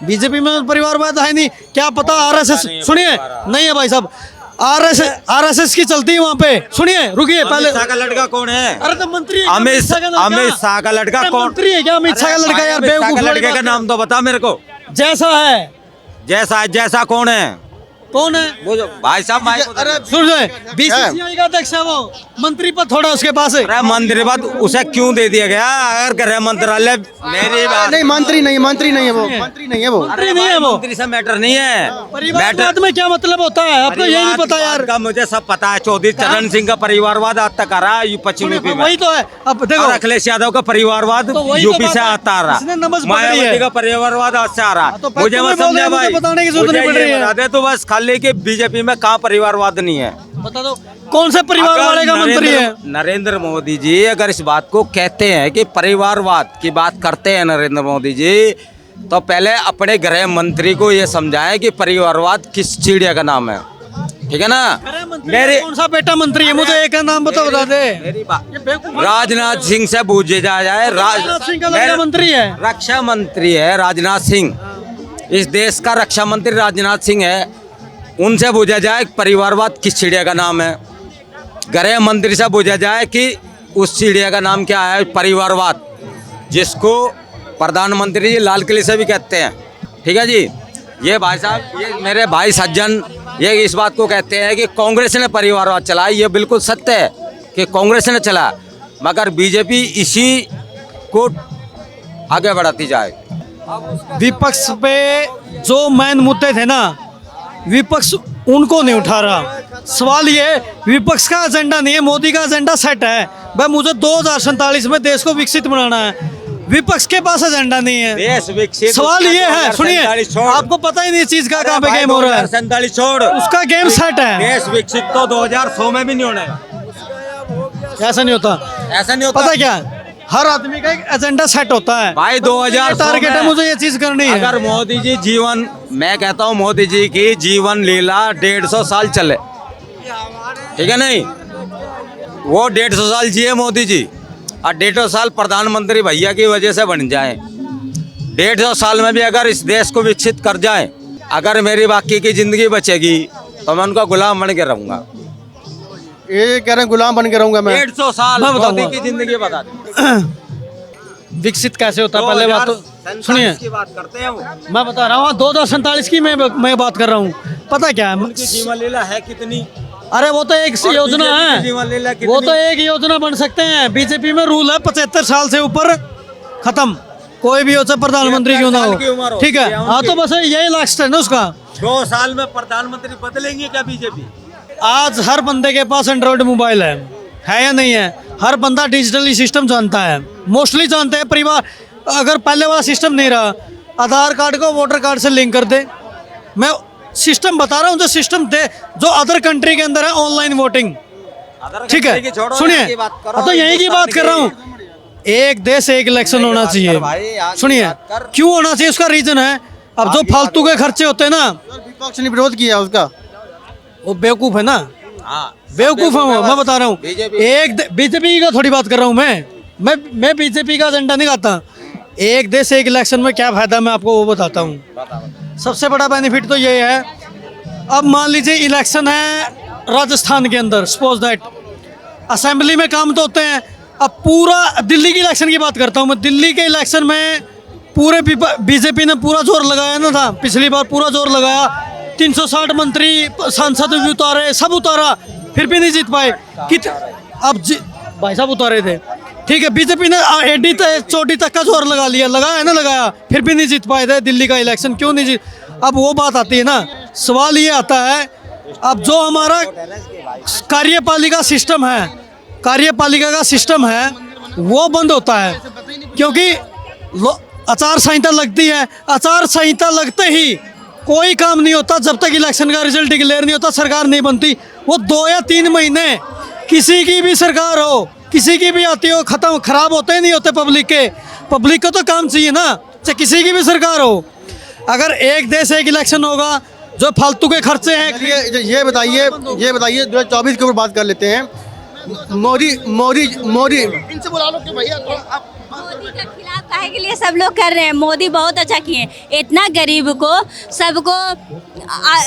BJP में परिवारवाद है नहीं, क्या पता आरएसएस, सुनिए नहीं है भाई साहब, आरएसएस की चलती है वहाँ पे। सुनिए रुकिए पहले, अमित शाह का लड़का कौन है? अरे तो मंत्री है, अमित शाह का लड़का कौन? मंत्री है क्या अमित शाह का लड़का? यार अमित शाह बेवकूफ के लड़के का नाम तो बता मेरे को। जैसा है, जैसा कौन है? कौन है वो जो भाई साहब अरे सुन रहे, बीसीसीआई का अध्यक्ष है वो, मंत्री पद थोड़ा उसके पास है। अरे मंत्री पद उसे क्यों दे दिया गया? अगर गृह मंत्रालय मेरी बात नहीं, मंत्री नहीं है वो, मंत्री नहीं है वो। मंत्री नहीं है वो। मंत्री से मैटर नहीं है। परिवारवाद में क्या मतलब होता है आपको यही नहीं पता यार? का मुझे सब पता है। चौधरी चरण सिंह का परिवारवाद आज तक आ रहा है पश्चिम यूपी में, वही तो है। अब देखो और अखिलेश यादव का परिवारवाद तो वही यूपी तो से बात है। आता आ रहा इसने नमज है। पकड़ी है। मायावती का परिवारवाद आज से आ रहा तो है। मुझे तुम्हें मत समझा मुझे भाई, बताने की जरूरत मुझे नहीं पड़ ये रही है। बता दे तो बस खाली कि बीजेपी में कहाँ परिवारवाद नहीं है। बता दो कौन से परिवार अगर वाले का मंत्री है? नरेंद्र मोदी जी अगर इस बात को कहते हैं कि परिवारवाद की बात करते हैं नरेंद्र मोदी जी, तो पहले अपने गृह मंत्री को ये समझाएं कि परिवारवाद किस चिड़िया का नाम है। ठीक है ना? मेरे कौन सा बेटा मंत्री है? मुझे एक नाम बता दे। मेरी बात राजनाथ सिंह से पूछे जाए। राजनाथ सिंह का लड़का मंत्री है, रक्षा मंत्री है राजनाथ सिंह, इस देश का रक्षा मंत्री राजनाथ सिंह है। उनसे पूछा जाए परिवारवाद किस चिड़िया का नाम है। गृह मंत्री से पूछा जाए कि उस चिड़िया का नाम क्या है परिवारवाद, जिसको प्रधानमंत्री जी लाल किले से भी कहते हैं। ठीक है जी, ये भाई साहब, ये मेरे भाई सज्जन ये इस बात को कहते हैं कि कांग्रेस ने परिवारवाद चलाया। ये बिल्कुल सत्य है कि कांग्रेस ने चला, मगर बीजेपी इसी को आगे बढ़ाती जाए। विपक्ष पे जो मेन मुद्दे थे ना, विपक्ष उनको नहीं उठा रहा। सवाल ये विपक्ष का एजेंडा नहीं है, मोदी का एजेंडा सेट है भाई, मुझे 2047 में देश को विकसित बनाना है। विपक्ष के पास एजेंडा नहीं है। देश विकसित, सवाल ये है, सुनिए आपको पता ही नहीं चीज का कहाँ पे गेम हो रहा है। 47 छोड़, उसका गेम सेट है। देश विकसित तो 2100 में भी नहीं होना है। ऐसा नहीं होता, ऐसा नहीं होता। पता क्या है? हर आदमी का एक एजेंडा सेट होता है भाई 2000 टारगेट है, मुझे ये चीज करनी है। अगर मोदी जी जीवन, मैं कहता हूँ मोदी जी की जीवन लीला 150 साल चले, ठीक है नहीं, वो 150 साल जिए मोदी जी, और 150 साल प्रधानमंत्री भैया की वजह से बन जाए। 150 साल में भी अगर इस देश को विकसित कर जाए, अगर मेरी बाकी की जिंदगी बचेगी तो मैं उनका गुलाम बन के रहूंगा। ये कह रहे हैं गुलाम बन के रहूंगा मैं। 150 साल मैं मोदी बताऊंगा। की जिंदगी बता दें। विकसित कैसे होता है पहले बात तो सुनिए, की बात करते हैं वो। मैं बता रहा हूँ 2047 की मैं बात कर रहा हूँ। पता क्या है, उनकी जीवन लीला है कितनी? अरे वो तो एक और योजना BJP है, की जीवन लीला कितनी? वो तो एक योजना बन सकते हैं। बीजेपी में रूल है 75 साल से ऊपर खत्म, कोई भी हो चाहे प्रधानमंत्री क्यों ना 75 साल की उम्र हो। हो, ठीक है, या हाँ उनकी। तो बस यही लास्ट है ना उसका। 2 साल में प्रधानमंत्री बदलेंगे क्या बीजेपी? आज हर बंदे के पास एंड्रॉइड मोबाइल है या नहीं है? हर बंदा डिजिटली सिस्टम जानता है, मोस्टली जानते हैं। परिवार अगर पहले वाला सिस्टम नहीं रहा, आधार कार्ड को वोटर कार्ड से लिंक कर दे। मैं सिस्टम बता रहा हूँ, जो सिस्टम दे जो अदर कंट्री के अंदर है, ऑनलाइन वोटिंग। ठीक है, सुनिए तो यही की बात कर रहा हूँ। एक देश एक इलेक्शन होना चाहिए। सुनिए क्यों होना चाहिए, उसका रीजन है। अब जो फालतू के खर्चे होते हैं ना, विपक्ष ने विरोध किया उसका। वो बेवकूफ है ना, हाँ, बेवकूफ है वो। मैं बता रहा हूँ, एक बीजेपी का थोड़ी बात कर रहा हूँ मैं बीजेपी का एजेंडा नहीं खाता। एक देश एक इलेक्शन में क्या फायदा, मैं आपको वो बताता हूँ। सबसे बड़ा बेनिफिट तो ये है, अब मान लीजिए इलेक्शन है राजस्थान के अंदर, सपोज दैट असेंबली में काम तो होते हैं। अब पूरा दिल्ली की इलेक्शन की बात करता हूँ मैं। दिल्ली के इलेक्शन में पूरे बीजेपी ने पूरा जोर लगाया ना था, पिछली बार पूरा जोर लगाया। 360 मंत्री सांसद भी उतारे, सब उतारा, फिर भी नहीं जीत पाए। अब भाई साहब उतारे थे, ठीक है। बीजेपी ने एडी चोटी तक का जोर लगा लिया, लगाया ना लगाया, फिर भी नहीं जीत पाए थे दिल्ली का इलेक्शन। क्यों नहीं जीत? अब वो बात आती है ना, सवाल ये आता है, अब जो हमारा कार्यपालिका सिस्टम है, कार्यपालिका का सिस्टम है वो बंद होता है, क्योंकि आचार संहिता लगती है। आचार संहिता लगते ही कोई काम नहीं होता जब तक इलेक्शन का रिजल्ट डिक्लेयर नहीं होता, सरकार नहीं बनती। वो 2 या 3 महीने किसी की भी सरकार हो, किसी की भी आती हो, खत्म खराब होते ही नहीं होते पब्लिक को तो काम चाहिए ना, चाहे किसी की भी सरकार हो। अगर एक देश एक इलेक्शन होगा, जो फालतू के खर्चे हैं। ये बताइए 2024 के ऊपर बात कर लेते हैं। मोदी इनसे बुला लो कि भैया मोदी के खिलाफ काहे के लिए सब लोग कर रहे हैं, मोदी बहुत अच्छा किए, इतना गरीब को सबको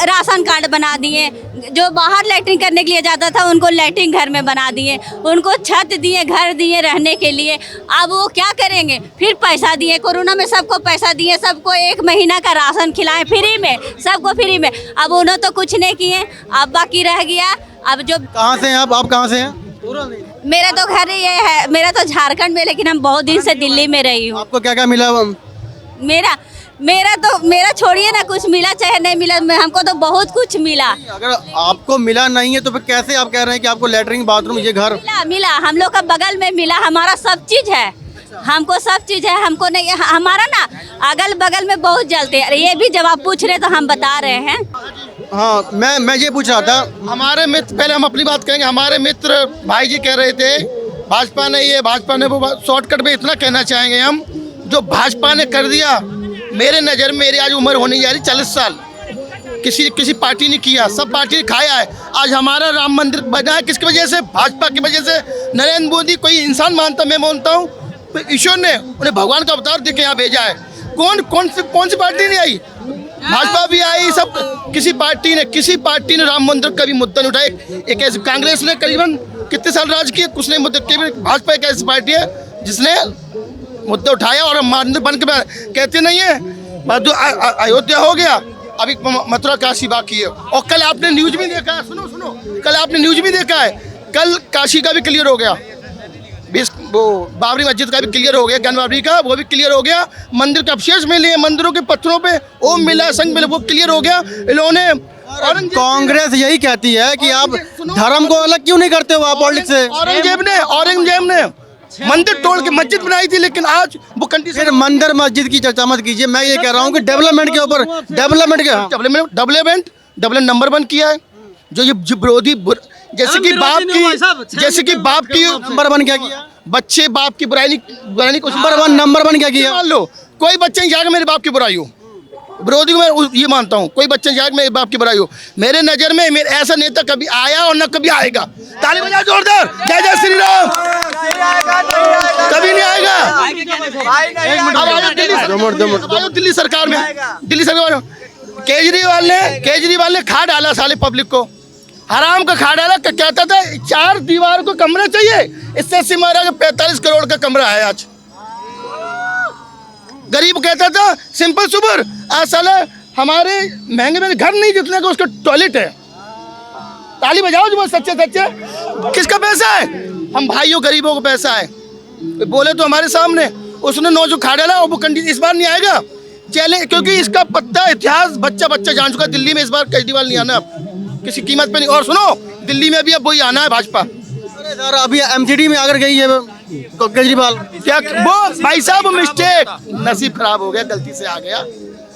राशन कार्ड बना दिए, जो बाहर लैट्रिन करने के लिए जाता था उनको लैट्रिन घर में बना दिए, उनको छत दिए, घर दिए रहने के लिए। अब वो क्या करेंगे, फिर पैसा दिए, कोरोना में सबको पैसा दिए, सबको 1 महीना का राशन खिलाए फ्री में, सबको फ्री में। अब उन्होंने तो कुछ नहीं किए, अब बाकी रह गया। अब जो कहाँ से हैं आप कहाँ से हैं? मेरा तो घर ये है, मेरा तो झारखंड में, लेकिन हम बहुत दिन से दिल्ली में रही हूँ। आपको क्या क्या मिला? मेरा छोड़िए ना, कुछ मिला चाहे नहीं मिला, हमको तो बहुत कुछ मिला। अगर आपको मिला नहीं है तो फिर कैसे आप कह रहे हैं कि आपको लेटरिन बाथरूम ये घर? मिला हम लोग का बगल में मिला, हमारा सब चीज है, हमको सब चीज है, हमको नहीं, हमारा ना अगल बगल में बहुत जलते हैं। ये भी जब आप पूछ रहे तो हम बता रहे हैं। हाँ, मैं ये पूछ रहा था, हमारे मित्र, पहले हम अपनी बात करेंगे, हमारे मित्र भाई जी कह रहे थे भाजपा ने ये, भाजपा ने वो। शॉर्टकट में इतना कहना चाहेंगे हम, जो भाजपा ने कर दिया, मेरे नज़र में, मेरी आज उम्र होने जा रही 40 साल, किसी पार्टी ने किया, सब पार्टी ने खाया है। आज हमारा राम मंदिर बना है किसकी वजह से? भाजपा की वजह से। नरेंद्र मोदी कोई इंसान मानता, मैं मानता हूँ, तो ईश्वर ने उन्हें भगवान का अवतार देके यहाँ भेजा है। कौन सी पार्टी नहीं आई? भाजपा भी आई, सब किसी पार्टी ने राम मंदिर का भी मुद्दा नहीं उठाया। एक ऐसी कांग्रेस ने करीबन कितने साल राज किए, कुछ नहीं मुद्दे के। भाजपा एक ऐसी पार्टी है जिसने मुद्दा उठाया और मंदिर बन के कहते नहीं है। अयोध्या हो गया, अभी मथुरा काशी बाकी है। और कल आपने न्यूज में देखा है, सुनो, कल आपने न्यूज में देखा है, कल काशी का भी क्लियर हो गया, वो बाबरी मस्जिद का भी क्लियर हो गया, ज्ञान बाबरी का वो भी क्लियर हो गया। मंदिर के अवशेष मिले, मंदिरों के पत्थरों पे ओम मिला, संग मिला, वो क्लियर हो गया। इन्होंने कांग्रेस यही कहती है कि आप धर्म को अलग क्यों नहीं करते हो आप पॉलिटिक्स से? औरंगजेब ने मंदिर तोड़ के मस्जिद बनाई थी, लेकिन आज वो कंडीशन। फिर मंदिर मस्जिद की चर्चा मत कीजिए, मैं ये कह रहा हूँ कि डेवलपमेंट के ऊपर, डेवलपमेंट नंबर 1 किया है। जो ये विरोधी, जैसे कि बाप की नंबर 1 क्या किया? बच्चे बाप की बुराई नहीं कुछ। नंबर 1 क्या किया? मान लो कोई बच्चे नहीं जाएगा मेरे बाप की बुराई हो, विरोधी को मैं ये मानता हूँ, कोई बच्चे जाएगा मेरे बाप की बुराई हो। मेरे नजर में ऐसा नेता कभी आया और न कभी आएगा। ताली बजाओ जोरदार, जय जय श्री राम। कभी नहीं आएगा। अब दिल्ली सरकार में केजरीवाल ने खा डाला साले पब्लिक को, हराम का खा डाला। कहता था 4 दीवार को कमरा चाहिए, इससे सिमरा का 45 करोड़ का कमरा है आज। गरीब कहता था सिंपल सुपर, आज साले हमारे महंगे घर नहीं जितने का उसका टॉयलेट है। ताली बजाओ जो सच्चे। किसका पैसा है? हम भाइयों गरीबों का पैसा है। बोले तो हमारे सामने, उसने 9 जो खा डाला, और वो कंडीशन इस बार नहीं आएगा चले, क्योंकि इसका पत्ता इतिहास बच्चा जान चुका। दिल्ली में इस बार केजरीवाल नहीं आना किसी कीमत पे नहीं। और सुनो, दिल्ली में भी अब वही आना है भाजपा। अरे सर, अभी एमसीडी में आकर गई है केजरीवाल। क्या वो भाई साहब मिस्टेक, नसीब खराब हो गया, गलती से आ गया।